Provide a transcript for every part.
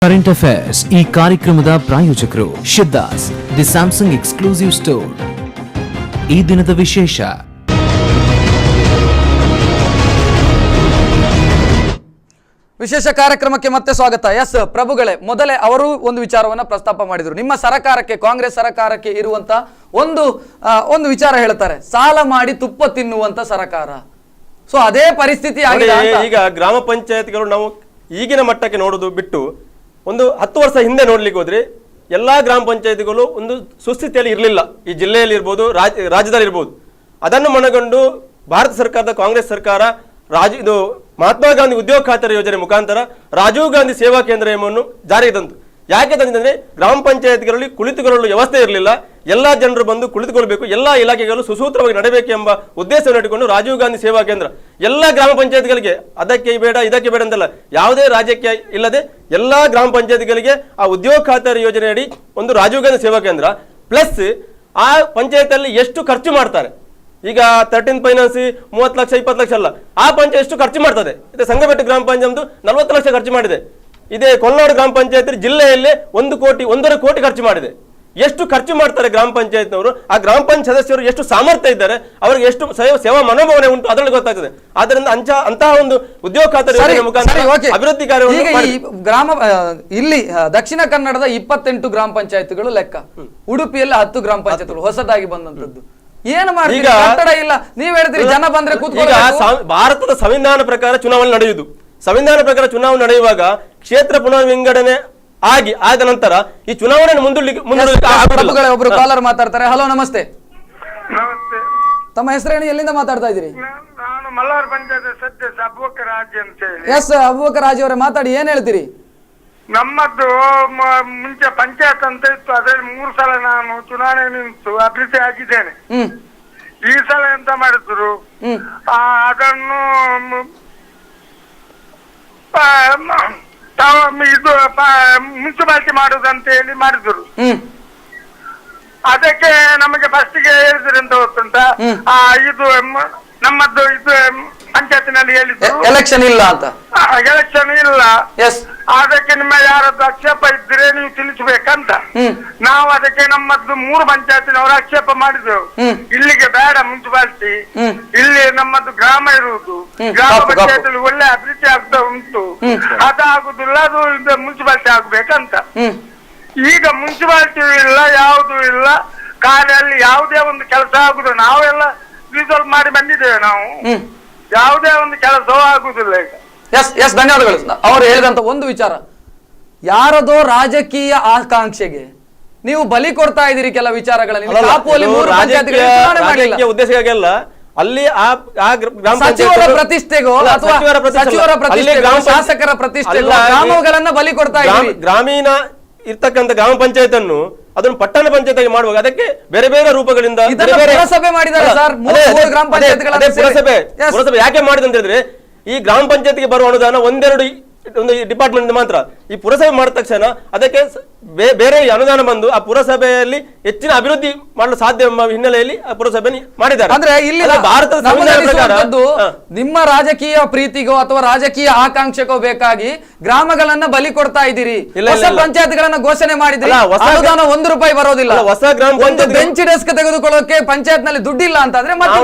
Current affairs ಈ ಕಾರ್ಯಕ್ರಮದ ಪ್ರಾಯೋಜಕರು Siddhas the Samsung exclusive store. ಈ ದಿನದ ವಿಶೇಷ ವಿಶೇಷ ಕಾರ್ಯಕ್ರಮಕ್ಕೆ ಮತ್ತೆ ಸ್ವಾಗತ. ಎಸ್ ಪ್ರಭುಗಳೇ, ಮೊದಲೇ ಅವರು ಒಂದು ವಿಚಾರವನ್ನ ಪ್ರಸ್ತಾಪ ಮಾಡಿದ್ರು. ನಿಮ್ಮ ಸರಕಾರಕ್ಕೆ, ಕಾಂಗ್ರೆಸ್ ಸರಕಾರಕ್ಕೆ ಇರುವಂತ ಒಂದು ವಿಚಾರ ಹೇಳ್ತಾರೆ, ಸಾಲ ಮಾಡಿ ತುಪ್ಪ ತಿನ್ನುವಂತ ಸರಕಾರ. ಸೊ ಅದೇ ಪರಿಸ್ಥಿತಿ ಆಗಿದೆ. ಈಗ ಗ್ರಾಮ ಪಂಚಾಯತ್ಗಳು ನಾವು ಈಗಿನ ಮಟ್ಟಕ್ಕೆ ನೋಡೋದು ಬಿಟ್ಟು ಒಂದು 10 ವರ್ಷ ಹಿಂದೆ ನೋಡ್ಲಿಕ್ಕೆ ಹೋದ್ರೆ ಎಲ್ಲಾ ಗ್ರಾಮ ಪಂಚಾಯತಿಗಳು ಒಂದು ಸುಸ್ಥಿತಿಯಲ್ಲಿ ಇರಲಿಲ್ಲ. ಈ ಜಿಲ್ಲೆಯಲ್ಲಿ ಇರ್ಬೋದು, ರಾಜ್ಯದಲ್ಲಿ ಇರ್ಬೋದು. ಅದನ್ನು ಮನಗಂಡು ಭಾರತ ಸರ್ಕಾರದ ಕಾಂಗ್ರೆಸ್ ಸರ್ಕಾರ ಇದು ಮಹಾತ್ಮ ಗಾಂಧಿ ಉದ್ಯೋಗ ಖಾತರಿ ಯೋಜನೆ ಮುಖಾಂತರ ರಾಜೀವ್ ಗಾಂಧಿ ಸೇವಾ ಕೇಂದ್ರ ಎಂಬನ್ನು ಜಾರಿಗೆ ತಂತು. ಯಾಕೆ ತಂದಿದ್ರೆ ಗ್ರಾಮ ಪಂಚಾಯತ್ಗಳಲ್ಲಿ ಕುಳಿತುಕೊಳ್ಳಲು ವ್ಯವಸ್ಥೆ ಇರಲಿಲ್ಲ. ಎಲ್ಲಾ ಜನರು ಬಂದು ಕುಳಿತುಕೊಳ್ಬೇಕು, ಎಲ್ಲಾ ಇಲಾಖೆಗಳು ಸುಸೂತ್ರವಾಗಿ ನಡೆಯಬೇಕು ಎಂಬ ಉದ್ದೇಶವನ್ನು ಇಟ್ಟುಕೊಂಡು ರಾಜೀವ್ ಗಾಂಧಿ ಸೇವಾ ಕೇಂದ್ರ ಎಲ್ಲಾ ಗ್ರಾಮ ಪಂಚಾಯತ್ಗಳಿಗೆ, ಅದಕ್ಕೆ ಬೇಡ ಇದಕ್ಕೆ ಬೇಡ ಅಂತಲ್ಲ, ಯಾವುದೇ ರಾಜ್ಯಕ್ಕೆ ಇಲ್ಲದೆ ಎಲ್ಲಾ ಗ್ರಾಮ ಪಂಚಾಯತ್ಗಳಿಗೆ ಆ ಉದ್ಯೋಗ ಖಾತರಿ ಯೋಜನೆಯಡಿ ಒಂದು ರಾಜೀವ್ ಗಾಂಧಿ ಸೇವಾ ಕೇಂದ್ರ ಪ್ಲಸ್ ಆ ಪಂಚಾಯತ್ ಎಷ್ಟು ಖರ್ಚು ಮಾಡ್ತಾರೆ. ಈಗ 13 ಫೈನಾನ್ಸ್ 30 ಲಕ್ಷ 20 ಲಕ್ಷ ಅಲ್ಲ, ಆ ಪಂಚಾಯತ್ ಎಷ್ಟು ಖರ್ಚು ಮಾಡ್ತದೆ. ಇದೆ ಸಂಗಬೆಟ್ಟು ಗ್ರಾಮ ಪಂಚಾಯತ್ 40 ಲಕ್ಷ ಖರ್ಚು ಮಾಡಿದೆ. ಇದೇ ಕೊಲ್ನಾಡು ಗ್ರಾಮ ಪಂಚಾಯತ್ ಜಿಲ್ಲೆಯಲ್ಲೇ 1.5 ಕೋಟಿ ಖರ್ಚು ಮಾಡಿದೆ. ಎಷ್ಟು ಖರ್ಚು ಮಾಡ್ತಾರೆ ಗ್ರಾಮ ಪಂಚಾಯತ್ನವರು, ಆ ಗ್ರಾಮ ಪಂಚಾಯತ್ ಸದಸ್ಯರು ಎಷ್ಟು ಸಾಮರ್ಥ್ಯ ಇದ್ದಾರೆ, ಅವರಿಗೆ ಎಷ್ಟು ಸೇವಾ ಮನೋಭಾವನೆ ಉಂಟು ಅದರಲ್ಲಿ ಗೊತ್ತಾಗ್ತದೆ. ಆದ್ದರಿಂದ ಅಂತಹ ಒಂದು ಉದ್ಯೋಗ ಖಾತರಿ ಮುಖಾಂತರ ಅಭಿವೃದ್ಧಿ ಗ್ರಾಮ ಇಲ್ಲಿ ದಕ್ಷಿಣ ಕನ್ನಡದ 28 ಗ್ರಾಮ ಪಂಚಾಯತ್ಗಳು ಲೆಕ್ಕ, ಉಡುಪಿಯಲ್ಲಿ 10 ಗ್ರಾಮ ಪಂಚಾಯತ್ಗಳು ಹೊಸದಾಗಿ ಬಂದಂತದ್ದು. ಏನು ಮಾಡಿ ಕಟ್ಟಡ ಇಲ್ಲ, ನೀವ್ ಹೇಳ್ತೀರಿ ಜನ ಬಂದ್ರೆ ಭಾರತದ ಸಂವಿಧಾನ ಪ್ರಕಾರ ಚುನಾವಣೆ ನಡೆಯುವುದು. ಸಂವಿಧಾನ ಪ್ರಕಾರ ಚುನಾವಣೆ ನಡೆಯುವಾಗ ಕ್ಷೇತ್ರ ಪುನಃ ವಿಂಗಡಣೆ ಆದ ನಂತರ ಈ ಚುನಾವಣೆ ಒಬ್ರು ಕಾಲರ್ ಮಾತಾಡ್ತಾರೆ. ಹಲೋ, ನಮಸ್ತೆ. ನಮಸ್ತೆ. ತಮ್ಮ ಹೆಸರೇನು, ಎಲ್ಲಿಂದ ಮಾತಾಡ್ತಾ ಇದ್ದೀರಿ? ನಾನು ಮಲ್ಲಾರ್ ಪಂಚಾಯತ್ ಸದಸ್ಯ ಅಬೂಬಕರ್ ಹಾಜಿ ಅಂತ ಹೇಳಿ. ಎಸ್ ಅಬೂಬಕರ್ ಹಾಜಿ ಅವರೇ, ಮಾತಾಡಿ, ಏನ್ ಹೇಳ್ತೀರಿ? ನಮ್ಮದು ಮುಂಚೆ ಪಂಚಾಯತ್ ಅಂತ ಇತ್ತು, ಅದ್ರಲ್ಲಿ 3 ಸಲ ನಾನು ಚುನಾವಣೆ ನಿಂತು ಅಭಿವೃದ್ಧಿ ಆಗಿದ್ದೇನೆ. ಈ ಸಲ ಎಂತ ಮಾಡಿದ್ರು, ಅದನ್ನು ಇದು ಮುನ್ಸಿಪಾಲಿಟಿ ಮಾಡುದಂತ ಹೇಳಿ ಮಾಡಿದ್ರು. ಅದಕ್ಕೆ ನಮಗೆ ಫಸ್ಟಿಗೆ ಹೇಳಿದ್ರು ಎಂತ ಗೊತ್ತುಂಟ, ಇದು ನಮ್ಮದು ಇದು ಪಂಚಾಯತಿನಲ್ಲಿ ಹೇಳಿದ್ರು ಎಲೆಕ್ಷನ್ ಇಲ್ಲ ಅಂತ. ಎಲೆಕ್ಷನ್ ಇಲ್ಲ, ಅದಕ್ಕೆ ನಿಮ್ಮ ಯಾರದ್ದು ಆಕ್ಷೇಪ ಇದ್ರೆ ನೀವು ತಿಳಿಸಬೇಕಂತ. ನಾವು ಅದಕ್ಕೆ ನಮ್ಮದು 3 ಪಂಚಾಯತಿನವರು ಆಕ್ಷೇಪ ಮಾಡಿದೆವು, ಇಲ್ಲಿಗೆ ಬೇಡ ಮುನ್ಸಿಪಾಲಿಟಿ, ಇಲ್ಲಿ ನಮ್ಮದು ಗ್ರಾಮ ಇರುವುದು, ಗ್ರಾಮ ಪಂಚಾಯತ್ ಒಳ್ಳೆ ಅಭಿವೃದ್ಧಿ ಆಗ್ತಾ ಉಂಟು, ಅದಾಗುದಿಲ್ಲ, ಅದು ಮುನ್ಸಿಪಾಲಿಟಿ ಆಗ್ಬೇಕಂತ. ಈಗ ಮುನ್ಸಿಪಾಲಿಟಿ ಇಲ್ಲ, ಯಾವುದು ಇಲ್ಲ, ಕಾರ್ಯಲ್ಲಿ ಯಾವುದೇ ಒಂದು ಕೆಲಸ ಆಗುದು, ನಾವೆಲ್ಲ ರಿಸಾಲ್ವ್ ಮಾಡಿ ಬಂದಿದ್ದೇವೆ. ನಾವು ಯಾವುದೇ ಒಂದು ಕೆಲಸವೂ ಆಗುದಿಲ್ಲ ಈಗ. ಎಸ್ ಧನ್ಯವಾದಗಳು. ಅವರು ಹೇಳಿದಂತ ಒಂದು ವಿಚಾರ, ಯಾರದೋ ರಾಜಕೀಯ ಆಕಾಂಕ್ಷೆಗೆ ನೀವು ಬಲಿ ಕೊಡ್ತಾ ಇದ್ದೀರಿ ಕೆಲ ವಿಚಾರಗಳಲ್ಲಿ. ಉದ್ದೇಶಕ್ಕಾಗಿ ಅಲ್ಲ, ಅಲ್ಲಿ ಸಚಿವರ ಪ್ರತಿಷ್ಠೆಗೋ ಅಥವಾ ಸಚಿವರ ಪ್ರತಿಷ್ಠೆಗೋ ಶಾಸಕರ ಪ್ರತಿಷ್ಠೆಗೋ ಗ್ರಾಮಗಳನ್ನ ಬಲಿ ಕೊಡ್ತಾ ಇದ್ದೀರಿ. ಗ್ರಾಮೀಣ ಇರ್ತಕ್ಕಂಥ ಗ್ರಾಮ ಪಂಚಾಯತ್ ಅನ್ನು ಅದನ್ನು ಪಟ್ಟಣ ಪಂಚಾಯತ್ ಆಗಿ ಮಾಡುವಾಗ ಅದಕ್ಕೆ ಬೇರೆ ಬೇರೆ ರೂಪಗಳಿಂದ ಪುರಸಭೆ ಮಾಡಿದ್ದಾರೆ ಸರ್. ಪುರಸಭೆ ಯಾಕೆ ಮಾಡಿದೆ ಅಂತ ಹೇಳಿದ್ರೆ, ಈ ಗ್ರಾಮ ಪಂಚಾಯತ್ಗೆ ಬರುವ ಅನುದಾನ ಒಂದು ಡಿಪಾರ್ಟ್ಮೆಂಟ್ ಮಾತ್ರ. ಈ ಪುರಸಭೆ ಮಾಡಿದ ತಕ್ಷಣ ಅದಕ್ಕೆ ಬೇರೆ ಅನುದಾನ ಬಂದು ಆ ಪುರಸಭೆಯಲ್ಲಿ ಹೆಚ್ಚಿನ ಅಭಿವೃದ್ಧಿ ಮಾಡಲು ಸಾಧ್ಯ ಎಂಬ ಹಿನ್ನೆಲೆಯಲ್ಲಿ ಆ ಪುರಸಭೆ ಮಾಡಿದ್ದಾರೆ. ಅಂದ್ರೆ ಇಲ್ಲಿ ಭಾರತದ ಸಂವಿಧಾನ ಪ್ರಕಾರ ನಿಮ್ಮ ರಾಜಕೀಯ ಪ್ರೀತಿಗೋ ಅಥವಾ ರಾಜಕೀಯ ಆಕಾಂಕ್ಷೆಗೋ ಬೇಕಾಗಿ ಗ್ರಾಮಗಳನ್ನ ಬಲಿ ಕೊಡ್ತಾ ಇದ್ದೀರಿ. ಹೊಸ ಪಂಚಾಯತ್ಗಳನ್ನ ಘೋಷಣೆ ಮಾಡಿದ್ರಿ, ಅನುದಾನ 1 ರೂಪಾಯಿ ಬರೋದಿಲ್ಲ. ಹೊಸ ಗ್ರಾಮ ಪಂಚಾಯತ್ ಬೆಂಚ್ ಡೆಸ್ಕ್ ತೆಗೆದುಕೊಳ್ಳೋಕೆ ಪಂಚಾಯತ್ ನಲ್ಲಿ ದುಡ್ಡಿಲ್ಲ ಅಂತಂದ್ರೆ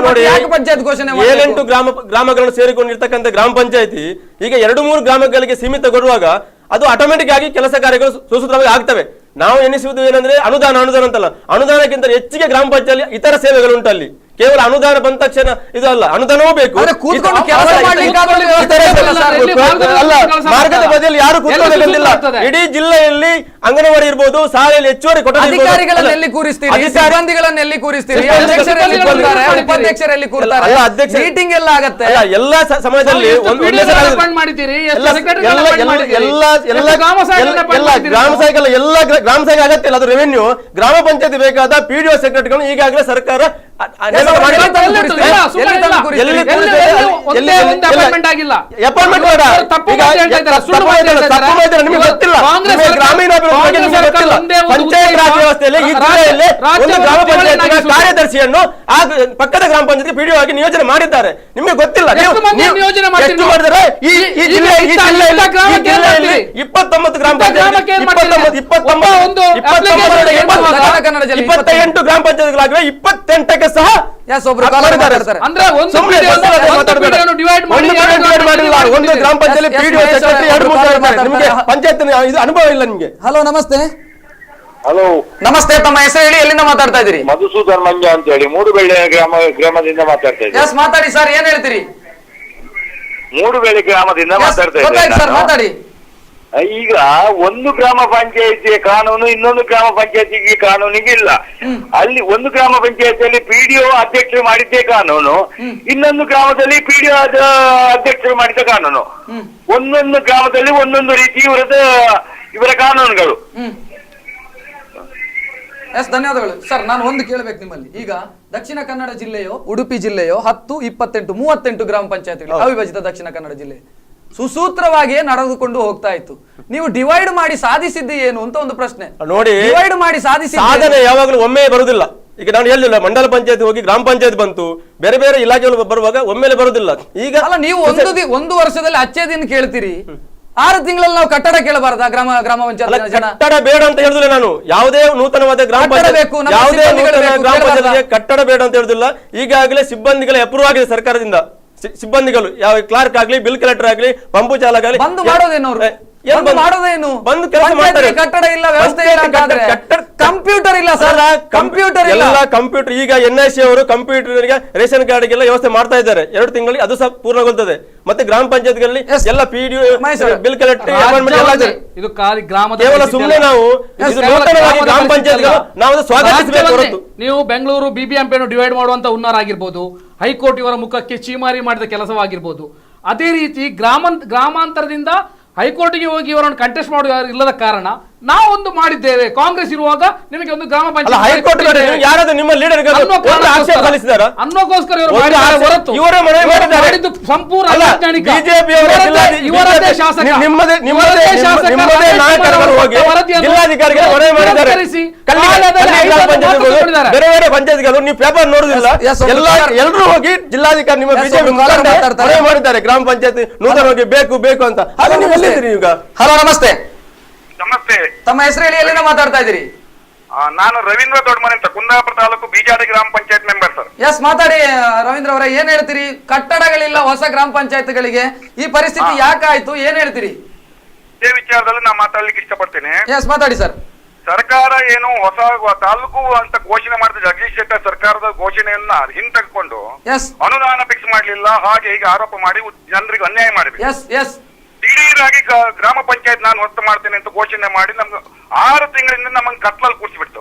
ಯಾಕೆ ಪಂಚಾಯತ್ ಘೋಷಣೆ? 7-8 ಗ್ರಾಮಗಳನ್ನು ಸೇರಿಕೊಂಡಿರ್ತಕ್ಕಂಥ ಗ್ರಾಮ ಪಂಚಾಯತಿ ಈಗ 2-3 ಗ್ರಾಮಗಳಿಗೆ ಸೀಮಿತಗೊಳ್ಳುವಾಗ ಅದು ಆಟೋಮೆಟಿಕ್ ಆಗಿ ಕೆಲಸ ಕಾರ್ಯಗಳು ಸುಸೂತ್ರವಾಗಿ ಆಗ್ತವೆ. ನಾವು ಎನಿಸುವುದು ಏನಂದ್ರೆ ಅನುದಾನ ಅಂತಲ್ಲ, ಅನುದಾನಕ್ಕಿಂತ ಹೆಚ್ಚಿಗೆ ಗ್ರಾಮ ಪಂಚಾಯತ್ ಇತರ ಸೇವೆಗಳು ಉಂಟು. ಅಲ್ಲಿ ಕೇವಲ ಅನುದಾನ ಬಂದ ತಕ್ಷಣ ಇದು ಅಲ್ಲ, ಅನುದಾನವೂ ಬೇಕು. ಮಾರ್ಗದ ಬದಿಯಲ್ಲಿ ಯಾರು ಕೂತ್ಕೊಳ್ಳಬೇಕಂತಿಲ್ಲ. ಇಡೀ ಜಿಲ್ಲೆಯಲ್ಲಿ ಅಂಗನವಾಡಿ ಇರ್ಬೋದು, ಶಾಲೆಯಲ್ಲಿ ಹೆಚ್ಚುವರಿ ಕೊಠಡಿ, ಅಧಿಕಾರಿಗಳನ್ನೆಲ್ಲಿ ಕೂರಿಸ್ತೀರಿ, ಸಿಬ್ಬಂದಿಗಳನ್ನೆಲ್ಲಿ ಕೂರಿಸ್ತೀರಿ, ಉಪಾಧ್ಯಕ್ಷರಲ್ಲಿ ಕೂರ್ತಾರೆ, ಮೀಟಿಂಗ್ ಎಲ್ಲ ಆಗತ್ತೆ. ಎಲ್ಲ ಸಮಯದಲ್ಲಿ ಗ್ರಾಮ ಸಭೆ ಅಗತ್ಯ ಇಲ್ಲ, ಅದು ರೆವೆನ್ಯೂ. ಗ್ರಾಮ ಪಂಚಾಯತ್ ಬೇಕಾದ PDO ಸೆಕ್ರೆಟರಿಗಳನ್ನು ಈಗಾಗಲೇ ಸರ್ಕಾರ ಪಂಚಾಯತ್ ರಾಜ್ ವ್ಯವಸ್ಥೆಯಲ್ಲಿ ಈ ಜಿಲ್ಲೆಯಲ್ಲಿ ಒಂದು ಗ್ರಾಮ ಪಂಚಾಯತ್ ಕಾರ್ಯದರ್ಶಿಯನ್ನು ಆ ಪಕ್ಕದ ಗ್ರಾಮ ಪಂಚಾಯತ್ ಪಿಡಿಒ ಆಗಿ ನಿಯೋಜನೆ ಮಾಡಿದ್ದಾರೆ. ನಿಮಗೆ ಗೊತ್ತಿಲ್ಲ ಎಷ್ಟು ಮಾಡಿದರೆ ಈ ಜಿಲ್ಲೆಯಲ್ಲಿ 29 ಗ್ರಾಮ ಪಂಚಾಯತ್ 28 ಗ್ರಾಮ ಪಂಚಾಯತ್ಗಳಾಗಿವೆ. 28ಕ್ಕೆ ಸಹ ಅಂದ್ರೆ ಒಂದು ಗ್ರಾಮ ಪಂಚಾಯತ್ ಪಿಡಿಒ ಸೆಕ್ರೆಟರಿ 2-3 ನಿಮಗೆ ಪಂಚಾಯತ್ ಇದು ಅನುಭವ ಇಲ್ಲ ನಿಮಗೆ. ಹಲೋ ನಮಸ್ತೆ. ಹಲೋ ನಮಸ್ತೆ, ತಮ್ಮ ಹೆಸರು ಹೇಳಿ, ಎಲ್ಲಿಂದ ಮಾತಾಡ್ತಾ ಇದ್ದೀರಿ? ಮಧುಸೂದನ್ ಮಂಜ ಅಂತ ಹೇಳಿ ಮೂಡುಬೆಳ್ಳೆ ಗ್ರಾಮದಿಂದ ಮಾತಾಡ್ತಾ ಇದ್ದೀನಿ. ಎಸ್ ಮಾತಾಡಿ ಸರ್, ಏನ್ ಹೇಳ್ತೀರಿ? ಮೂಡುಬೆಳ್ಳೆ ಗ್ರಾಮದಿಂದ ಮಾತಾಡ್ತಾ ಸರ್ ಇದ್ದೀನಿ. ಮಾತಾಡಿ. ಈಗ ಒಂದು ಗ್ರಾಮ ಪಂಚಾಯತಿಯ ಕಾನೂನು ಇನ್ನೊಂದು ಗ್ರಾಮ ಪಂಚಾಯತಿಗೆ ಕಾನೂನಿಗೆ ಇಲ್ಲ. ಅಲ್ಲಿ ಒಂದು ಗ್ರಾಮ ಪಂಚಾಯತಿಯಲ್ಲಿ ಪಿಡಿಒ ಅಧ್ಯಕ್ಷರು ಮಾಡಿದ್ದೇ ಕಾನೂನು, ಇನ್ನೊಂದು ಗ್ರಾಮದಲ್ಲಿ ಪಿಡಿಒ ಅಧ್ಯಕ್ಷರು ಮಾಡಿದ ಕಾನೂನು. ಒಂದೊಂದು ಗ್ರಾಮದಲ್ಲಿ ಒಂದೊಂದು ರೀತಿ ಇವರ ಕಾನೂನುಗಳು. ಎಸ್ ಧನ್ಯವಾದಗಳು ಸರ್. ನಾನು ಒಂದು ಕೇಳಬೇಕು ನಿಮ್ಮಲ್ಲಿ. ಈಗ ದಕ್ಷಿಣ ಕನ್ನಡ ಜಿಲ್ಲೆಯೋ ಉಡುಪಿ ಜಿಲ್ಲೆಯೋ 10, 28, 38 ಗ್ರಾಮ ಪಂಚಾಯತ್ಗಳು ಅವಿಭಜಿತ ದಕ್ಷಿಣ ಕನ್ನಡ ಜಿಲ್ಲೆ ಸುಸೂತ್ರವಾಗಿಯೇ ನಡೆದುಕೊಂಡು ಹೋಗ್ತಾ ಇತ್ತು. ನೀವು ಡಿವೈಡ್ ಮಾಡಿ ಸಾಧಿಸಿದ್ದು ಏನು ಅಂತ ಒಂದು ಪ್ರಶ್ನೆ. ನೋಡಿ, ಡಿವೈಡ್ ಮಾಡಿ ಸಾಧನೆ ಯಾವಾಗಲೂ ಒಮ್ಮೆ ಬರುವುದಿಲ್ಲ. ಈಗ ನಾನು ಹೇಳಿಲ್ಲ, ಮಂಡಲ ಪಂಚಾಯತ್ ಹೋಗಿ ಗ್ರಾಮ ಪಂಚಾಯತ್ ಬಂತು, ಬೇರೆ ಬೇರೆ ಇಲಾಖೆಗಳು ಬರುವಾಗ ಒಮ್ಮೆಲೆ ಬರುವುದಿಲ್ಲ. ಈಗ ಅಲ್ಲ, ನೀವು ಒಂದು ವರ್ಷದಲ್ಲಿ ಅಚ್ಚೇ ದಿನ ಕೇಳ್ತೀರಿ, 6 ತಿಂಗಳಲ್ಲಿ ನಾವು ಕಟ್ಟಡ ಕೇಳಬಾರದಾ? ಗ್ರಾಮ ಪಂಚಾಯತ್ ಕಟ್ಟಡ ಬೇಡ ಅಂತ ಹೇಳಿದ್ರೆ ನಾನು ಯಾವುದೇ ನೂತನವಾದ ಗ್ರಾಮ ಪಂಚಾಯತ್ ಯಾವುದೇ ಗ್ರಾಮ ಪಂಚಾಯತ್ಗೆ ಕಟ್ಟಡ ಬೇಡ ಅಂತ ಹೇಳುದಿಲ್ಲ. ಈಗಾಗಲೇ ಸಿಬ್ಬಂದಿಗಳ ಅಪ್ರೂವ್ ಆಗಿದೆ ಸರ್ಕಾರದಿಂದ. ಸಿಬ್ಬಂದಿಗಳು ಯಾವ ಕ್ಲಾರ್ಕ್ ಆಗ್ಲಿ, ಬಿಲ್ ಕಲೆಕ್ಟರ್ ಆಗ್ಲಿ, ಪಂಪು ಚಾಲಕ ಆಗ್ಲಿ ಬಂದು ಮಾಡೋದೇನು? ಬಂದು ಕೆಲಸ ಮಾಡ್ತಾರೆ. ಕಟ್ಟಡ ಇಲ್ಲ, ವ್ಯವಸ್ಥೆ ಇಲ್ಲ, ಕಂಪ್ಯೂಟರ್ ಇಲ್ಲ ಸರ್, ಕಂಪ್ಯೂಟರ್ ಇಲ್ಲ. ಕಂಪ್ಯೂಟರ್ ಈಗ NIC ಅವರು ಕಂಪ್ಯೂಟರ್ ರೇಷನ್ ಕಾರ್ಡ್ ಗೆಲ್ಲ ವ್ಯವಸ್ಥೆ ಮಾಡ್ತಾ ಇದ್ದಾರೆ. 2 ತಿಂಗಳಿಗೆ ಅದು ಸಹ ಪೂರ್ಣಗೊಳ್ಳುತ್ತದೆ. ಮತ್ತೆ ಗ್ರಾಮ ಪಂಚಾಯತ್ಗಳಲ್ಲಿ ಎಲ್ಲ ಪಿಡಿಒ ಬಿಲ್ ಕಲೆಕ್ಟರ್ ಇದು ಗ್ರಾಮದ ಕೇವಲ ಸುಮ್ಮನೆ ನಾವು ಗ್ರಾಮ ಪಂಚಾಯತ್ ನಾವು ಸ್ವಾಗತಿಸಬೇಕು. ನೀವು ಬೆಂಗಳೂರು BBMP ಡಿವೈಡ್ ಮಾಡುವಂತ ಹುನ್ನಾರ ಆಗಿರ್ಬೋದು, ಹೈಕೋರ್ಟ್ ಇವರ ಮುಖಕ್ಕೆ ಚೀಮಾರಿ ಮಾಡಿದ ಕೆಲಸವಾಗಿರ್ಬೋದು. ಅದೇ ರೀತಿ ಗ್ರಾಮಾಂತರದಿಂದ ಹೈಕೋರ್ಟ್ಗೆ ಹೋಗಿ ಇವರನ್ನು ಕಂಟೆಸ್ಟ್ ಮಾಡುವ ಇಲ್ಲದ ಕಾರಣ ನಾವೊಂದು ಮಾಡಿದ್ದೇವೆ. ಕಾಂಗ್ರೆಸ್ ಇರುವಾಗ ನಿಮಗೆ ಒಂದು ಗ್ರಾಮ ಪಂಚಾಯತ್ ಹೈಕೋರ್ಟ್ ಯಾರಾದ್ರೂ ನಿಮ್ಮ ಲೀಡರ್ ಅನ್ನೋಕ್ಕೋಸ್ಕರ ಸಂಪೂರ್ಣ ಬೇರೆ ಬೇರೆ ಪಂಚಾಯತ್ಗಳು ನೀವು ಪೇಪರ್ ನೋಡುದಿಲ್ಲ. ಎಲ್ಲರೂ ಹೋಗಿ ಜಿಲ್ಲಾಧಿಕಾರಿ ನಿಮ್ಮ ಬಿಜೆಪಿ ಮಾಡಿದ್ದಾರೆ ಗ್ರಾಮ ಪಂಚಾಯತ್ ನೂತನವಾಗಿ ಬೇಕು ಅಂತ. ಹಾಗೆ ನೀವು ಎಲ್ಲಿದ್ದೀರಿ ಈಗ? ಹಲೋ ನಮಸ್ತೆ. ನಮಸ್ತೆ, ತಮ್ಮ ಹೆಸರು ಹೇಳಿ, ಎಲ್ಲಿಂದ ಮಾತಾಡ್ತಾ ಇದ್ದೀರಿ? ನಾನು ರವೀಂದ್ರ ದೊಡ್ಡಮನೆ ಅಂತ, ಕುಂದಾಪುರ ತಾಲೂಕು ಬಿಜಾಡಿ ಗ್ರಾಮ ಪಂಚಾಯತ್ ಮೆಂಬರ್ ಸರ್. ಎಸ್ ಮಾತಾಡಿ ರವೀಂದ್ರ ಅವರೇ, ಏನ್ ಹೇಳ್ತೀರಿ? ಕಟ್ಟಡಗಳಿಲ್ಲ ಹೊಸ ಗ್ರಾಮ ಪಂಚಾಯತ್ಗಳಿಗೆ, ಈ ಪರಿಸ್ಥಿತಿ ಯಾಕಾಯ್ತು, ಏನ್ ಹೇಳ್ತೀರಿ? ಇದೇ ವಿಚಾರದಲ್ಲಿ ನಾನು ಮಾತಾಡ್ಲಿಕ್ಕೆ ಇಷ್ಟಪಡ್ತೇನೆ. ಎಸ್ ಮಾತಾಡಿ ಸರ್. ಸರ್ಕಾರ ಏನು ಹೊಸ ತಾಲೂಕು ಅಂತ ಘೋಷಣೆ ಮಾಡಿದ ಜಗದೀಶ್ ಶೆಟ್ಟರ್ ಸರ್ಕಾರದ ಘೋಷಣೆಯನ್ನ ಹಿಂತೆಗೆದುಕೊಂಡು ಅನುದಾನ ಫಿಕ್ಸ್ ಮಾಡ್ಲಿಲ್ಲ, ಹಾಗೆ ಹೀಗೆ ಆರೋಪ ಮಾಡಿ ಜನರಿಗೆ ಅನ್ಯಾಯ ಮಾಡಿದೆ. ದಿಢೀರಾಗಿ ಗ್ರಾಮ ಪಂಚಾಯತ್ ನಾನು ಹೊತ್ತು ಮಾಡ್ತೇನೆ ಅಂತ ಘೋಷಣೆ ಮಾಡಿ ನಮ್ಗೆ 6 ತಿಂಗಳಿಂದ ನಮಗೆ ಕತ್ಲಲ್ಲಿ ಕೂರಿಸ್ಬಿಡ್ತು.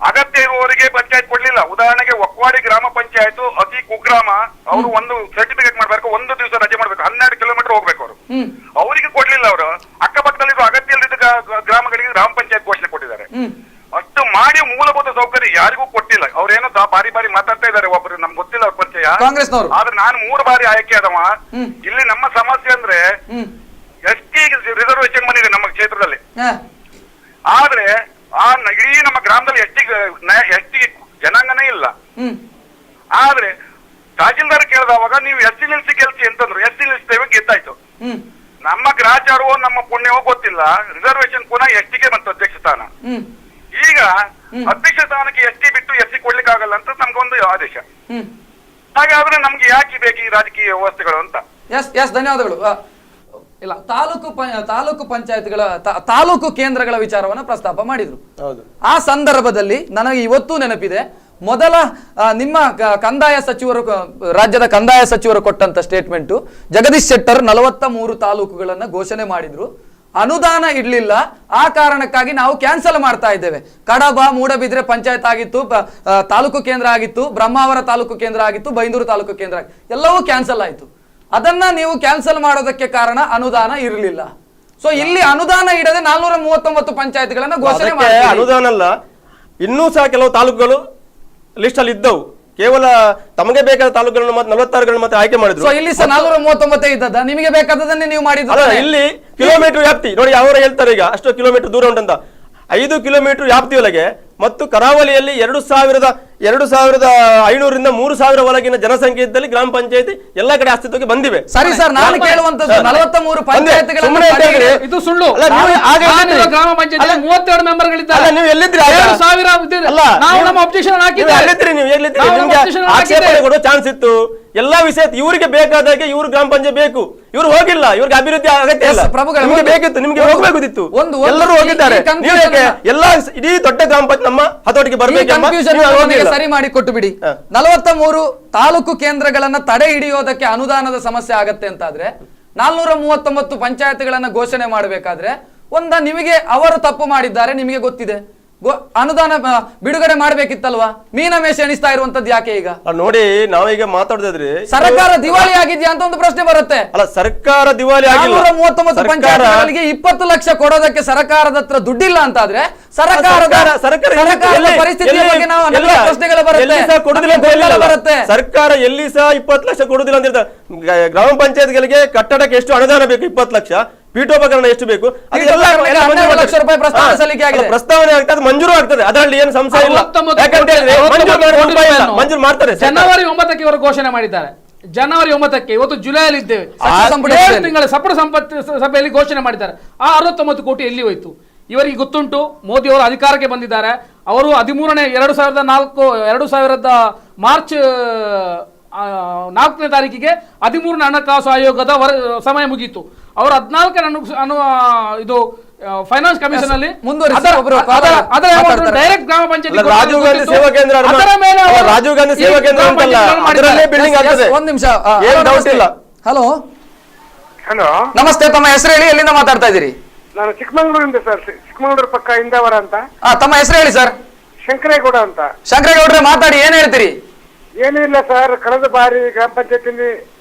ಅಗತ್ಯ ಇರುವವರಿಗೆ ಪಂಚಾಯತ್ ಕೊಡ್ಲಿಲ್ಲ. ಉದಾಹರಣೆಗೆ ಒಕ್ವಾಡಿ ಗ್ರಾಮ ಪಂಚಾಯತ್ ಅತಿ ಕುಗ್ರಾಮ, ಅವರು ಒಂದು ಸರ್ಟಿಫಿಕೇಟ್ ಮಾಡ್ಬೇಕು, 1 ದಿವಸ ರಜೆ ಮಾಡ್ಬೇಕು, 12 ಕಿಲೋಮೀಟರ್ ಹೋಗ್ಬೇಕು ಅವರು. ಅವರಿಗೆ ಕೊಡ್ಲಿಲ್ಲ. ಅವರು ಅಕ್ಕಪಕ್ಕದಲ್ಲಿರುವ ಅಗತ್ಯ ಇಲ್ಲದ ಗ್ರಾಮಗಳಿಗೆ ಗ್ರಾಮ ಪಂಚಾಯತ್ ಘೋಷಣೆ ಕೊಟ್ಟಿದ್ದಾರೆ. ಅಷ್ಟು ಮಾಡಿ ಮೂಲಭೂತ ಸೌಕರ್ಯ ಯಾರಿಗೂ ಕೊಟ್ಟಿಲ್ಲ. ಅವ್ರೇನೋ ಬಾರಿ ಮಾತಾಡ್ತಾ ಇದ್ದಾರೆ. ಒಬ್ರು ನಮ್ಗೆ ಗೊತ್ತಿಲ್ಲ ಅವ್ರ ಪರಿಚಯ, ಆದ್ರೆ ನಾನು 3 ಬಾರಿ ಆಯ್ಕೆ ಆದವ. ಇಲ್ಲಿ ನಮ್ಮ ಸಮಸ್ಯೆ ಅಂದ್ರೆ ST ರಿಸರ್ವೇಶನ್ ಬಂದಿದೆ ನಮ್ಮ ಕ್ಷೇತ್ರದಲ್ಲಿ. ಆದ್ರೆ ಇಡೀ ನಮ್ಮ ಗ್ರಾಮದಲ್ಲಿ ST ಜನಾಂಗನೇ ಇಲ್ಲ. ಆದ್ರೆ ತಹಸೀಲ್ದಾರ್ ಕೇಳಿದವಾಗ ನೀವು SC ನಿಲ್ಸಿ ಗೆಲ್ಸಿ ಅಂತಂದ್ರು. SC ನಿಲ್ಸ್ತೇವೆ, ಗೆದ್ದಾಯ್ತು. ನಮ್ಮ ಗ್ರಾಚಾರವೋ ನಮ್ಮ ಪುಣ್ಯವೋ ಗೊತ್ತಿಲ್ಲ, ರಿಸರ್ವೇಶನ್ ಪುನಃ STಗೆ ಬಂತು ಅಧ್ಯಕ್ಷ ಸ್ಥಾನ. ಈಗ ಅಧ್ಯಕ್ಷ ಸ್ಥಾನಕ್ಕೆ ST ಬಿಟ್ಟು SC ಕೊಡ್ಲಿಕ್ಕೆ ಆಗಲ್ಲ ಅಂತ ನಮ್ಗೊಂದು ಆದೇಶ. ಹಾಗಾದ್ರೆ ನಮ್ಗೆ ಯಾಕೆ ಬೇಕು ಈ ರಾಜಕೀಯ ವ್ಯವಸ್ಥೆಗಳು ಅಂತ. ಎಸ್ ಧನ್ಯವಾದಗಳು. ಇಲ್ಲ, ತಾಲೂಕು ಪಂಚಾಯತ್ಗಳ ತಾಲೂಕು ಕೇಂದ್ರಗಳ ವಿಚಾರವನ್ನ ಪ್ರಸ್ತಾಪ ಮಾಡಿದ್ರು. ಆ ಸಂದರ್ಭದಲ್ಲಿ ನನಗೆ ಇವತ್ತು ನೆನಪಿದೆ, ಮೊದಲ ನಿಮ್ಮ ಕಂದಾಯ ಸಚಿವರು, ರಾಜ್ಯದ ಕಂದಾಯ ಸಚಿವರು ಕೊಟ್ಟಂತ ಸ್ಟೇಟ್ಮೆಂಟ್, ಜಗದೀಶ್ ಶೆಟ್ಟರ್ 43 ತಾಲೂಕುಗಳನ್ನ ಘೋಷಣೆ ಮಾಡಿದ್ರು. ಅನುದಾನ ಇಡ್ಲಿಲ್ಲ, ಆ ಕಾರಣಕ್ಕಾಗಿ ನಾವು ಕ್ಯಾನ್ಸಲ್ ಮಾಡ್ತಾ ಇದ್ದೇವೆ. ಕಡಬ, ಮೂಡಬಿದ್ರೆ ಪಂಚಾಯತ್ ಆಗಿತ್ತು, ತಾಲೂಕು ಕೇಂದ್ರ ಆಗಿತ್ತು, ಬ್ರಹ್ಮಾವರ ತಾಲೂಕು ಕೇಂದ್ರ ಆಗಿತ್ತು, ಬೈಂದೂರು ತಾಲೂಕು ಕೇಂದ್ರ ಎಲ್ಲವೂ ಕ್ಯಾನ್ಸಲ್ ಆಯ್ತು. ಅದನ್ನ ನೀವು ಕ್ಯಾನ್ಸಲ್ ಮಾಡೋದಕ್ಕೆ ಕಾರಣ ಅನುದಾನ ಇರಲಿಲ್ಲ. ಸೊ ಇಲ್ಲಿ ಅನುದಾನ ಇಡದೆ 439 ಪಂಚಾಯತ್ಗಳನ್ನ ಘೋಷಣೆ ಮಾಡಿ. ಅನುದಾನ ಅಲ್ಲ, ಇನ್ನೂ ಸಹ ಕೆಲವು ತಾಲೂಕುಗಳು ಲಿಸ್ಟ್ ಅಲ್ಲಿ ಇದ್ದವು. ಕೇವಲ ತಮಗೆ ಬೇಕಾದ ತಾಲೂಕುಗಳನ್ನು 46 ಮತ್ತೆ ಆಯ್ಕೆ ಮಾಡಿದ್ರು. ಸೊ ಇಲ್ಲಿ ಸಹ 439 ಇದ್ದದ, ನಿಮಗೆ ಬೇಕಾದದನ್ನೇ ನೀವು ಮಾಡಿದ್ರು. ಇಲ್ಲಿ ಕಿಲೋಮೀಟರ್ ವ್ಯಾಪ್ತಿ ನೋಡಿ, ಅವರು ಹೇಳ್ತಾರೆ ಈಗ ಅಷ್ಟು ಕಿಲೋಮೀಟರ್ ದೂರ ಉಂಟಂತ. 5 ಕಿಲೋಮೀಟರ್ ವ್ಯಾಪ್ತಿಯೊಳಗೆ ಮತ್ತು ಕರಾವಳಿಯಲ್ಲಿ 2,500ರಿಂದ 3,000 ಒಳಗಿನ ಜನಸಂಖ್ಯೆ ಇದ್ದಲ್ಲಿ ಗ್ರಾಮ ಪಂಚಾಯತಿ ಎಲ್ಲಾ ಕಡೆ ಅಸ್ತಿತ್ವಕ್ಕೆ ಬಂದಿವೆ. ಸರಿ ಸರ್, ನಾನು ಕೇಳುವಂತದ್ದು 43 ಪಂಚಾಯತ್ಗಳನ್ನು ಇದು ಸುಳ್ಳು. ಅಲ್ಲ, ನೀವು ಹಾಗೆ ನಾನಿರೋ ಗ್ರಾಮ ಪಂಚಾಯತ್ 32 ಮೆಂಬರ್ಗಳಿದ್ದಾರೆ. ಅಲ್ಲ, ನೀವು ಎಲ್ಲಿದ್ರಿ? 7,000 ಇದ್ದೀರಿ. ಅಲ್ಲ, ನಾವು ನಮ್ಮ objection ಹಾಕಿದ್ದೇವೆ. ನೀವು ಎಲ್ಲಿದ್ರಿ? ನೀವು ಎಲ್ಲಿದ್ರಿ? ನಾವು ನಿಮ್ಗೆ objection ಆಕ್ಷೇಪಣೆ ಹಾಕಿದ್ದೇವೆ. ಕೊಡೋ ಚಾನ್ಸ್ ಇತ್ತು. ಎಲ್ಲಾ ವಿಷಯ ಇವರಿಗೆ ಬೇಕಾದಾಗೆ ಇವ್ರು ಗ್ರಾಮ ಪಂಚಾಯತ್ ಬೇಕು, ಇವ್ರು ಹೋಗಿಲ್ಲ, ಇವ್ರಿಗೆ ಅಭಿವೃದ್ಧಿ ಅಗತ್ಯ ಇಲ್ಲ. ಪ್ರಭುಗಳೇ, ನಿಮ್ಗೆ ಬೇಕಿತ್ತು, ನಿಮ್ಗೆ ಹೋಗ್ಬೇಕಿತ್ತು. ಎಲ್ಲರೂ ಹೋಗಿದ್ದಾರೆ. ನೀವು ಯಾಕೆ ಎಲ್ಲಾ ಇಡೀ ದೊಡ್ಡ ಗ್ರಾಮ ಪಂಚಾಯತ್ ನಮ್ಮ ಹತೋಟಿಗೆ ಬರ್ಬೇಕೆಂಬ ಸರಿ ಮಾಡಿ ಕೊಟ್ಟು ಬಿಡಿ. 43 ತಾಲೂಕು ಕೇಂದ್ರಗಳನ್ನ ತಡೆ ಹಿಡಿಯೋದಕ್ಕೆ ಅನುದಾನದ ಸಮಸ್ಯೆ ಆಗತ್ತೆ ಅಂತಾದ್ರೆ 439 ಪಂಚಾಯತ್ಗಳನ್ನ ಘೋಷಣೆ ಮಾಡಬೇಕಾದ್ರೆ ನಿಮಗೆ ಅವರು ತಪ್ಪು ಮಾಡಿದ್ದಾರೆ, ನಿಮಗೆ ಗೊತ್ತಿದೆ, ಅನುದಾನ ಬಿಡುಗಡೆ ಮಾಡ್ಬೇಕಿತ್ತಲ್ವಾ? ಮೀನಮೇಷ ಎಣಿಸ್ತಾ ಇರುವಂತದ್ದು ಯಾಕೆ ಈಗ? ನೋಡಿ, ನಾವೀಗ ಮಾತಾಡೋದಾದ್ರೆ ಸರ್ಕಾರ ದಿವಾಳಿ ಆಗಿದ್ಯಾ ಅಂತ ಒಂದು ಪ್ರಶ್ನೆ ಬರುತ್ತೆ. ಅಲ್ಲ, ಸರ್ಕಾರ ದಿವಾಳಿ ಆಗಿಲ್ಲ. 439 ಪಂಚಾಯತ್ಗಳಿಗೆ 20 ಲಕ್ಷ ಕೊಡೋದಕ್ಕೆ ಸರ್ಕಾರದ ಹತ್ರ ದುಡ್ಡಿಲ್ಲ ಅಂತಾದ್ರೆ ಸರ್ಕಾರದ ಪರಿಸ್ಥಿತಿಯ ಬಗ್ಗೆ ನಾವು ಅನೇಕ ಪ್ರಶ್ನೆಗಳು ಬರುತ್ತೆ. ಸರ್ಕಾರ ಎಲ್ಲಿ ಸಹ 20 ಲಕ್ಷ ಕೊಡುದಿಲ್ಲ ಅಂತ ಹೇಳ್ತಾರೆ. ಗ್ರಾಮ ಪಂಚಾಯತ್ಗಳಿಗೆ ಕಟ್ಟಡಕ್ಕೆ ಎಷ್ಟು ಅನುದಾನ ಬೇಕು? 20 ಲಕ್ಷ. ಪೀಠೋಪಕರಣ ಎಷ್ಟು ಬೇಕು? ₹12 ಲಕ್ಷ ಪ್ರಸ್ತಾವನೆ ಸಲ್ಲಿಕೆ ಆಗಿದೆ. ಪ್ರಸ್ತಾವನೆ ಆಗ್ತದೆ, ಮಂಜೂರು ಆಗ್ತದೆ, ಅದರಲ್ಲಿ ಏನು ಸಂಶಯ ಇಲ್ಲ. ಮಂಜೂರು ಮಾಡ್ತಾರೆ. ಜನವರಿ 9ಕ್ಕೆ ಇವರು ಘೋಷಣೆ ಮಾಡಿದ್ದಾರೆ. ಜನವರಿ 9ಕ್ಕೆ, ಇವತ್ತು ಜುಲೈಯಲ್ಲಿ ಇದ್ದೇವೆ, 7 ತಿಂಗಳ ಸಂಪುಟ ಸಭೆಯಲ್ಲಿ ಘೋಷಣೆ ಮಾಡಿದ್ದಾರೆ. ಆ 69 ಕೋಟಿ ಎಲ್ಲಿ ಹೋಯ್ತು? ಇವರಿಗೆ ಗೊತ್ತುಂಟು, ಮೋದಿ ಅವರು ಅಧಿಕಾರಕ್ಕೆ ಬಂದಿದ್ದಾರೆ. ಅವರು 13ನೇ 2004 ಮಾರ್ಚ್ 4ನೇ ತಾರೀಕಿಗೆ 13ನೇ ಹಣಕಾಸು ಆಯೋಗದ ಸಮಯ ಮುಗೀತು. ಅವರು 14 ಇದು ಫೈನಾನ್ಸ್ ಕಮಿಷನ್ ಅಲ್ಲಿ ಡೈರೆಕ್ಟ್ ಗ್ರಾಮ ಪಂಚಾಯತ್ ರಾಜೀವ್ ಗಾಂಧಿ ಸೇವಾ ಕೇಂದ್ರ, ರಾಜೀವ್ ಗಾಂಧಿ ಸೇವಾ ಕೇಂದ್ರ ಬಿಲ್ಡಿಂಗ್ ಆಗ್ತದೆ. ಒಂದ್ ನಿಮಿಷ. ಹಲೋ, ನಮಸ್ತೆ, ತಮ್ಮ ಹೆಸರು ಹೇಳಿ, ಎಲ್ಲಿಂದ ಮಾತಾಡ್ತಾ ಇದ್ದೀರಿ? ನಾನು ಚಿಕ್ಕಮಂಗ್ಳೂರಿಂದ ಸರ್, ಚಿಕ್ಕಮಂಗ್ಳೂರು ಪಕ್ಕ ಇಂದಾವರ ಅಂತ. ತಮ್ಮ ಹೆಸರು ಹೇಳಿ ಸರ್. ಶಂಕರೇಗೌಡ ಅಂತ. ಶಂಕರೇಗೌಡ್ರೆ, ಮಾತಾಡಿ, ಏನ್ ಹೇಳ್ತೀರಿ? ಏನೂ ಇಲ್ಲ ಸರ್, ಕಳೆದ ಬಾರಿ ಗ್ರಾಮ ಪಂಚಾಯತಿನಲ್ಲಿ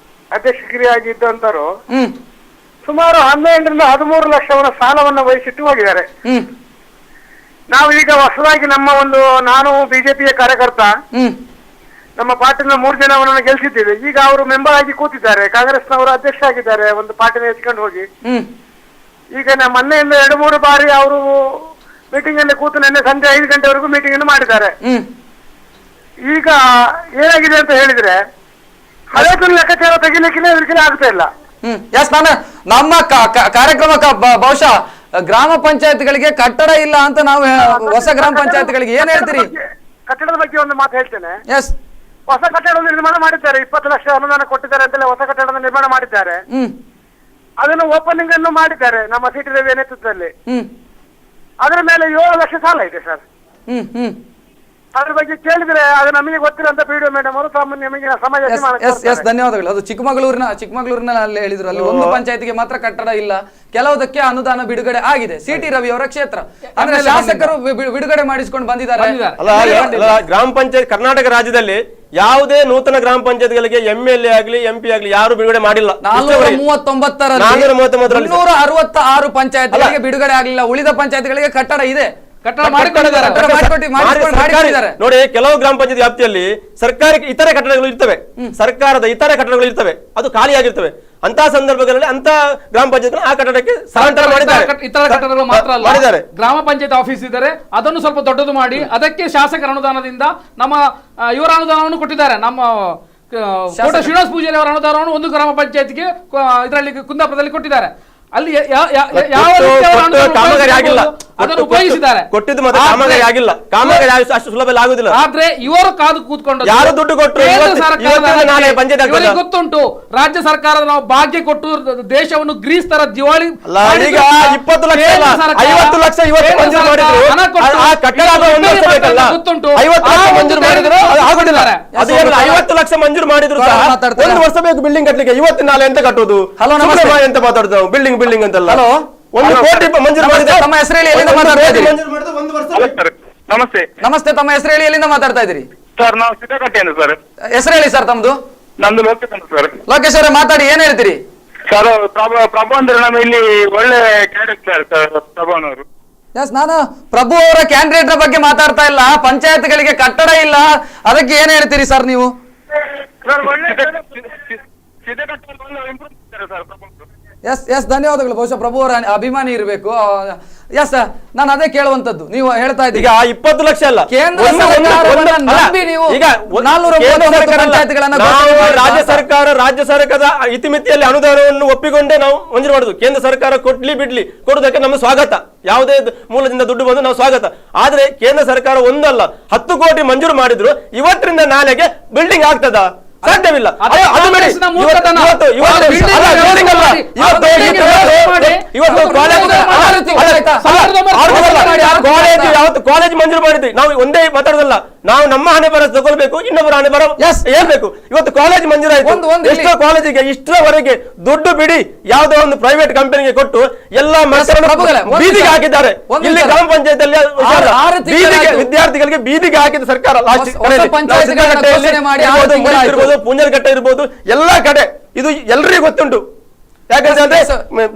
ಅಧ್ಯಕ್ಷಗಿರಿಯಾಗಿದ್ದಂತರು ಸುಮಾರು 12ರಿಂದ 13 ಲಕ್ಷವನ್ನ ಸಾಲವನ್ನ ವಹಿಸಿಟ್ಟು ಹೋಗಿದ್ದಾರೆ. ನಾವು ಈಗ ಹೊಸದಾಗಿ ನಾನು ಬಿಜೆಪಿಯ ಕಾರ್ಯಕರ್ತ, ನಮ್ಮ ಪಾರ್ಟಿನ 3 ಜನವರನ್ನ ಗೆಲ್ಸಿದ್ದೇವೆ. ಈಗ ಅವರು ಮೆಂಬರ್ ಆಗಿ ಕೂತಿದ್ದಾರೆ, ಕಾಂಗ್ರೆಸ್ನವರು ಅಧ್ಯಕ್ಷ ಆಗಿದ್ದಾರೆ, ಒಂದು ಪಾರ್ಟಿನ ಎತ್ಕೊಂಡು ಹೋಗಿ. ಈಗ ಮೊನ್ನೆಯಿಂದ 2-3 ಬಾರಿ ಅವರು ಮೀಟಿಂಗ್ ಅಲ್ಲಿ ಕೂತು ನಿನ್ನೆ ಸಂಜೆ 5 ಗಂಟೆವರೆಗೂ ಮೀಟಿಂಗ್ ಅನ್ನು ಮಾಡಿದ್ದಾರೆ. ಈಗ ಏನಾಗಿದೆ ಅಂತ ಹೇಳಿದ್ರೆ ಹಳೆದು ಲೆಕ್ಕಾಚಾರ ತೆಗಿಲಿಕ್ಕಿಲ್ಲ, ಇದಕ್ಕೆ ಆಗ್ತಾ ಇಲ್ಲ. ನಾನು ನಮ್ಮ ಕಾರ್ಯಕ್ರಮಕ್ಕೆ ಬಹುಶಃ ಗ್ರಾಮ ಪಂಚಾಯತ್ಗಳಿಗೆ ಕಟ್ಟಡ ಇಲ್ಲ ಅಂತ ನಾವು ಹೊಸ ಗ್ರಾಮ ಪಂಚಾಯತ್ಗಳಿಗೆ ಏನ್ ಹೇಳ್ತೀರಿ? ಕಟ್ಟಡದ ಬಗ್ಗೆ ಒಂದು ಮಾತು ಹೇಳ್ತೇನೆ. ಹೊಸ ಕಟ್ಟಡ ನಿರ್ಮಾಣ ಮಾಡಿದ್ದಾರೆ, 20 ಲಕ್ಷ ಅನುದಾನ ಕೊಟ್ಟಿದ್ದಾರೆ ಅಂತಲೇ ಹೊಸ ಕಟ್ಟಡದ ನಿರ್ಮಾಣ ಮಾಡಿದ್ದಾರೆ. ಅದನ್ನು ಓಪನಿಂಗ್ ಅನ್ನು ಮಾಡಿದ್ದಾರೆ ನಮ್ಮ ಸಿಟಿ ರವಿ ನೇತೃತ್ವದಲ್ಲಿ. ಅದರ ಮೇಲೆ 7 ಲಕ್ಷ ಸಾಲ ಇದೆ ಸರ್. ಅದ್ರ ಬಗ್ಗೆ ಕೇಳಿದ್ರೆ ಅದು ನಮಗೆ ಗೊತ್ತಿರಂತ ಪಿಡಿಒ ಮೇಡಮ್ ಅವರು ನಮಗೆ ಸಮಯ. ಧನ್ಯವಾದಗಳು. ಅದು ಚಿಕ್ಕಮಗಳೂರಿನಲ್ಲಿ ಹೇಳಿದ್ರು, ಅಲ್ಲಿ ಒಂದು ಪಂಚಾಯತಿಗೆ ಮಾತ್ರ ಕಟ್ಟಡ ಇಲ್ಲ, ಕೆಲವುದಕ್ಕೆ ಅನುದಾನ ಬಿಡುಗಡೆ ಆಗಿದೆ. ಸಿಟಿ ರವಿ ಅವರ ಕ್ಷೇತ್ರ, ಅಂದ್ರೆ ಶಾಸಕರು ಬಿಡುಗಡೆ ಮಾಡಿಸಿಕೊಂಡು ಬಂದಿದ್ದಾರೆ. ಗ್ರಾಮ ಪಂಚಾಯತ್ ಕರ್ನಾಟಕ ರಾಜ್ಯದಲ್ಲಿ ಯಾವುದೇ ನೂತನ ಗ್ರಾಮ ಪಂಚಾಯತ್ಗಳಿಗೆ MLA ಆಗ್ಲಿ MP ಆಗ್ಲಿ ಯಾರು ಬಿಡುಗಡೆ ಮಾಡಿಲ್ಲ. 439ರಲ್ಲಿ 266 ಪಂಚಾಯತ್ಗಳಿಗೆ ಬಿಡುಗಡೆ ಆಗಲಿಲ್ಲ. ಉಳಿದ ಪಂಚಾಯತ್ಗಳಿಗೆ ಕಟ್ಟಡ ಇದೆ, ನೋಡಿ. ಕೆಲವು ಗ್ರಾಮ ಪಂಚಾಯತ್ ವ್ಯಾಪ್ತಿಯಲ್ಲಿ ಸರ್ಕಾರಕ್ಕೆ ಇತರೆ ಕಟ್ಟಡಗಳು ಇರ್ತವೆ, ಸರ್ಕಾರದ ಇತರೆ ಕಟ್ಟಡಗಳು ಇರ್ತವೆ, ಅದು ಖಾಲಿಯಾಗಿರ್ತವೆ. ಅಂತ ಸಂದರ್ಭಗಳಲ್ಲಿ ಅಂತ ಗ್ರಾಮ ಪಂಚಾಯತ್ ಆ ಕಟ್ಟಡಕ್ಕೆ ಸ್ಥಳಾಂತರ ಮಾಡಿದ್ದಾರೆ. ಇತರ ಕಟ್ಟಡಗಳು ಮಾತ್ರ ಅಲ್ಲ, ಗ್ರಾಮ ಪಂಚಾಯತ್ ಆಫೀಸ್ ಇದ್ದಾರೆ, ಅದನ್ನು ಸ್ವಲ್ಪ ದೊಡ್ಡದು ಮಾಡಿ ಅದಕ್ಕೆ ಶಾಸಕರ ಅನುದಾನದಿಂದ ನಮ್ಮ ಇವರ ಅನುದಾನವನ್ನು ಕೊಟ್ಟಿದ್ದಾರೆ. ನಮ್ಮ ಕೋಟ ಶ್ರೀನಿವಾಸ ಪೂಜಾರಿ ಅವರ ಅನುದಾನವನ್ನು ಒಂದು ಗ್ರಾಮ ಪಂಚಾಯತ್ಗೆ ಇದರಲ್ಲಿ ಕುಂದಾಪುರದಲ್ಲಿ ಕೊಟ್ಟಿದ್ದಾರೆ. ಅಲ್ಲಿ ಕಾಮಗಾರಿ ಆಗಿಲ್ಲ, ಅದನ್ನು ಉಪಯೋಗಿಸಿದ್ದಾರೆ. ಕೊಟ್ಟಿದ್ದು ಮತ್ತೆ ಕಾಮಗಾರಿ ಆಗಿಲ್ಲ. ಕಾಮಗಾರಿ ಅಷ್ಟು ಸುಲಭ ಆಗುದಿಲ್ಲ. ಆದ್ರೆ ಇವರು ಕಾದು ಕೂತ್ಕೊಂಡು ಯಾರು ದುಡ್ಡು ಕೊಟ್ಟು ಗೊತ್ತುಂಟು, ರಾಜ್ಯ ಸರ್ಕಾರದ ನಾವು ಭಾಗ್ಯ ಕೊಟ್ಟು ದೇಶವನ್ನು ಗ್ರೀಸ್ ತರ ದಿವಾಳಿ. ಈಗ 20 ಲಕ್ಷ 50 ಲಕ್ಷ ಇವತ್ತು ಮಂಜೂರು ಮಾಡಿದ್ರು, ಗೊತ್ತುಂಟು 50 ಲಕ್ಷ ಮಂಜೂರು ಮಾಡಿದ್ರು ಸಹ 1 ವರ್ಷ ಬೇಕು ಬಿಲ್ಡಿಂಗ್ ಕಟ್ಟಲಿಕ್ಕೆ. ಇವತ್ತು ನಾಳೆ ಎಂತ ಕಟ್ಟುದು? ಎಂತ ಮಾತಾಡ್ತಾವ? ಬಿಲ್ಡಿಂಗ್ ಅಂತಲ್ಲ, 1 ಕೋಟಿ ಮಂಜೂರು ಮಾಡಿದ್ರೆ. ತಮ್ಮ ಹೆಸರು ಹೇಳಿ, ಎಲ್ಲಿಂದ ಮಾತಾಡ್ತಾ ಇದ್ದೀರಿ? ನಮಸ್ತೆ. ನಮಸ್ತೆ, ತಮ್ಮ ಹೆಸರು ಹೇಳಿ, ಎಲ್ಲಿಂದ ಮಾತಾಡ್ತಾ ಇದ್ದೀರಿ? ಸರ್, ನಾವು ಸಿದ್ದಕಟ್ಟೆಯಿಂದ ಸರ್. ಹೆಸರು ಹೇಳಿ ಸರ್ ತಮ್ದು? ನಮ್ದು ಲೋಕೇಶ್ ಅಂತ ಸರ್. ಲೋಕೇಶ್ ಅವರೇ, ಮಾತಾಡಿ, ಏನ್ ಹೇಳ್ತೀರಿ? ಸರ್, ಪ್ರಭು ಅಂದ್ರೆ ನಮ್ಮ ಇಲ್ಲಿ ಒಳ್ಳೆ ಕ್ಯಾಂಡಿಡೇಟ್ ಸರ್ ಪ್ರಭುನವರು. ನಾನು ಪ್ರಭು ಅವರ ಕ್ಯಾಂಡಿಡೇಟ್ ಬಗ್ಗೆ ಮಾತಾಡ್ತಾ ಇಲ್ಲ, ಪಂಚಾಯತ್ಗಳಿಗೆ ಕಟ್ಟಡ ಇಲ್ಲ, ಅದಕ್ಕೆ ಏನ್ ಹೇಳ್ತೀರಿ ಸರ್ ನೀವು? ಸರ್, ಒಳ್ಳೆ ಸಿದ್ದಕಟ್ಟೆಯಲ್ಲಿ ಇಂಪ್ರೂವ್ ಮಾಡ್ತಾರೆ ಸರ್ ಪ್ರಭು. ಧನ್ಯವಾದಗಳು. ಬಹುಶಃ ಪ್ರಭು ಅವರ ಅಭಿಮಾನಿ ಇರಬೇಕು. ಎಸ್ ನಾನು ಅದೇ ಕೇಳುವಂತದ್ದು. ನೀವು ಹೇಳ್ತಾ ಇದ್ದೀರಿ ಈಗ 20 ಲಕ್ಷ ಅಲ್ಲ, ಕೇಂದ್ರ ಒಂದು- ಸರ್ಕಾರವನ್ನ ಅಲ್ಲ, ನಂಬಿ ನೀವು ಈಗ 439 ಕೇಂದ್ರ ಸರ್ಕಾರ ಅಲ್ಲ, ಪಂಚಾಯತ್ಗಳನ್ನ ನಾವು ಘೋಷಣೆ ಮಾಡಿದ್ರಾ? ರಾಜ್ಯ ಸರ್ಕಾರದ ಇತಿಮಿತಿಯಲ್ಲಿ ಅನುದಾನವನ್ನು ಒಪ್ಪಿಕೊಂಡೇ ನಾವು ಮಂಜೂರು ಮಾಡುದು. ಕೇಂದ್ರ ಸರ್ಕಾರ ಕೊಡ್ಲಿ ಬಿಡ್ಲಿ, ಕೊಡುವುದಕ್ಕೆ ನಮ್ಮ ಸ್ವಾಗತ, ಯಾವುದೇ ಮೂಲದಿಂದ ದುಡ್ಡು ಬಂದು ನಾವು ಸ್ವಾಗತ. ಆದ್ರೆ ಕೇಂದ್ರ ಸರ್ಕಾರ ಒಂದಲ್ಲ 10 ಕೋಟಿ ಮಂಜೂರು ಮಾಡಿದ್ರು, ಇವತ್ತರಿಂದ ನಾಳೆಗೆ ಬಿಲ್ಡಿಂಗ್ ಆಗ್ತದಾ? ಸಾಧ್ಯವಿಲ್ಲ. ಅದೇ ಕಾಂಗ್ರೆಸ್ನ ಮೂರ್ಖತನ. ಕಾಲೇಜ್ ಮಂಜೂರು ಮಾಡಿದ್ವಿ ನಾವು, ಒಂದೇ ಮಾತಾಡೋದಲ್ಲ. ನಾವು ನಮ್ಮ ಹಣೆ ಬರ ತಗೊಳ್ಬೇಕು, ಇನ್ನೊಬ್ಬರ ಹಣೆ ಬರ ಹೇಳ್ಬೇಕು. ಇವತ್ತು ಕಾಲೇಜ್ ಮಂಜೂರಾಯ್ತು, ಎಷ್ಟೋ ಕಾಲೇಜಿಗೆ ಇಷ್ಟರವರೆಗೆ ದುಡ್ಡು ಬಿಡಿ ಯಾವುದೋ ಒಂದು ಪ್ರೈವೇಟ್ ಕಂಪನಿಗೆ ಕೊಟ್ಟು ಎಲ್ಲ ಮಕ್ಕಳನ್ನು ಬೀದಿಗೆ ಹಾಕಿದ್ದಾರೆ. ಇಲ್ಲಿ ಗ್ರಾಮ ಪಂಚಾಯತ್ ವಿದ್ಯಾರ್ಥಿಗಳಿಗೆ ಬೀದಿಗೆ ಹಾಕಿದ ಸರ್ಕಾರ. ಪುಂಜಲಘಟ್ಟ ಇರ್ಬೋದು, ಎಲ್ಲಾ ಕಡೆ ಇದು ಎಲ್ರಿಗೂ ಗೊತ್ತುಂಟು. ಯಾಕಂದ್ರೆ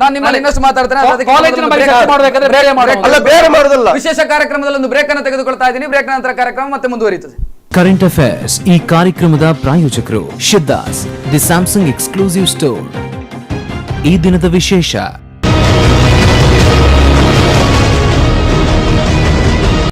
ನಾನು ನಿಮ್ಮಲ್ಲಿ ಇನ್ನಷ್ಟು ಮಾತಾಡ್ತೇನೆ. ಕಾಲೇಜಿನ ಬಗ್ಗೆ ಚರ್ಚೆ ಮಾಡೋದಾದ್ರೆ ಬೇರೆ ಮಾಡೋದು. ಅಲ್ಲ, ಬೇರೆ ಮಾಡೋದಲ್ಲ. ವಿಶೇಷ ಕಾರ್ಯಕ್ರಮದಲ್ಲಿ ಒಂದು ಬ್ರೇಕ್ ಅನ್ನು ತೆಗೆದುಕೊಳ್ತಾ ಇದ್ದೀನಿ. ಬ್ರೇಕ್ ನಂತರ ಕಾರ್ಯಕ್ರಮ ಮತ್ತೆ ಮುಂದುವರಿಯುತ್ತದೆ. ಕರೆಂಟ್ ಅಫೇರ್ಸ್ ಈ ಕಾರ್ಯಕ್ರಮದ ಪ್ರಾಯೋಜಕರು Siddhas the Samsung exclusive store. ಈ ದಿನದ ವಿಶೇಷ